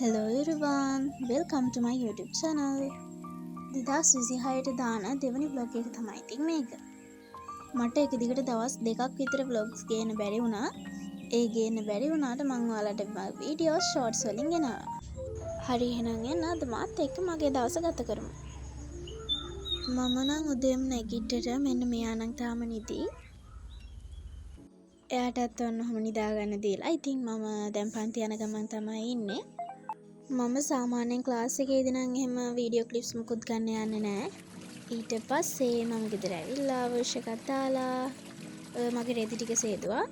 Hello everyone, welcome to my YouTube channel. 2026ට දාන දෙවනි vlog එක තමයි ඉතින් මේක. මට එක දිගට දවස් දෙකක් විතර vlogs ගේන්න බැරි වුණා. ඒ ගේන්න බැරි වුණාට මම ඔයාලට වීඩියෝ shorts වලින් ගෙනාවා. හරි එහෙනම් එන්න අද මාත් එක්ක මගේ දවස ගත කරමු. මම නම් උදේම නැගිට්ටට මෙන්න මෙයා නම් තාම නිදි. එයාටත් ඔන්නම නිදාගන්න දීලා. ඉතින් මම දැන් පන්ති යන ගමන් තමයි ඉන්නේ. මම සාමාන්‍යයෙන් ක්ලාස් එකේදී නම් එහෙම වීඩියෝ ක්ලිප්ස් මුකුත් ගන්න යන්නේ නැහැ. ඊට පස්සේ මම ගෙදර ඇවිල්ලා අවශ්‍ය එකක් දාලා මගේ රෙදි ටික සේදුවා.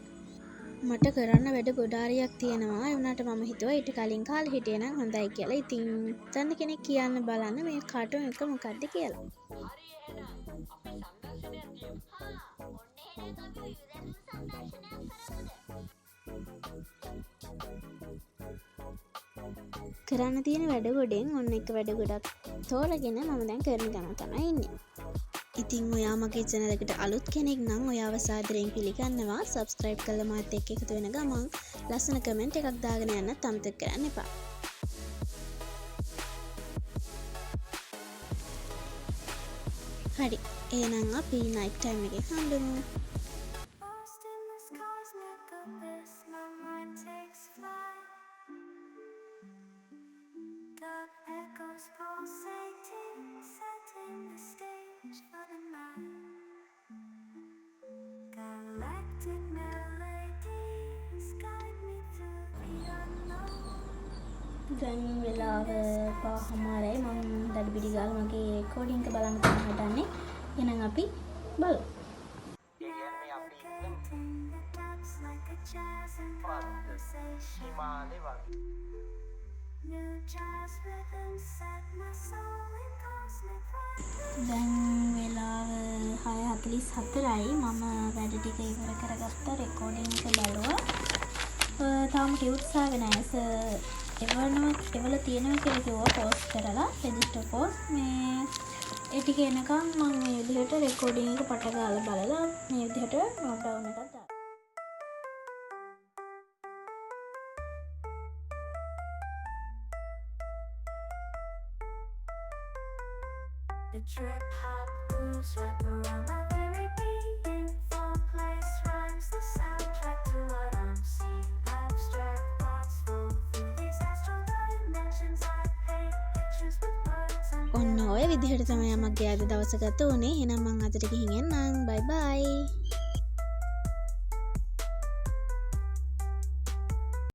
මට කරන්න වැඩ ගොඩාරියක් තියෙනවා. ඒ වුණාට මම හිතුවා ඊට කලින් කාලේ හිටියේ නම් හොඳයි කියලා. ඉතින් දන්න කෙනෙක් කියන්න බලන්න මේ කාටුන් එක මොකක්ද කියලා. කරන්න තියෙන වැඩ ගොඩෙන් ඔන්න එක වැඩ ගොඩක් තෝරගෙන මම දැන් කරන ගමන් තමයි ඉන්නේ. ඉතින් ඔයා මගේ channel එකට අලුත් කෙනෙක් නම් ඔයාව සාදරයෙන් පිළිගන්නවා. subscribe කරලා මාත් එක්ක එකතු වෙන ගමන් ලස්සන comment එකක් දාගෙන යන්නත් අමතක කරන්න එපා. හරි. එහෙනම් අපි night time එකේ හම්බෙමු. දැන් වෙලාව 5:00යි. මම දඩ බිඩි ගාලා මගේ රෙකෝඩින් එක බලන්න තමයි හදන්නේ. එහෙනම් අපි බලමු. දැන් වෙලාව 6:44යි. මම වැඩ ටික ඉවර කරගත්තා. රෙකෝඩින් එක බලුවා. තාම කිව්ට් ආවේ නැහැ. එවල තියෙනවා කියලා කිව්වා පෝස්ට් කරලා රෙජිස්ටර් පෝස්ට් මේ ඒ ටික එනකම් මම මේ විදිහට රෙකෝඩින් එක පට ගාලා බලලා මේ විදිහට නෝට් ඩවුන් එකක් දානවා. The trip hop moves wrap around my very being. Fun place rhymes the soundtrack to what I'm seeing. Abstract thoughts full through these astral dimensions. I paint pictures with words and ඔන්න ඔය විදිහට තමයි මගේ අද දවස ගත වුනේ. එහෙනම් මම අදට ගිහින් එන්නම්. බයි බයි.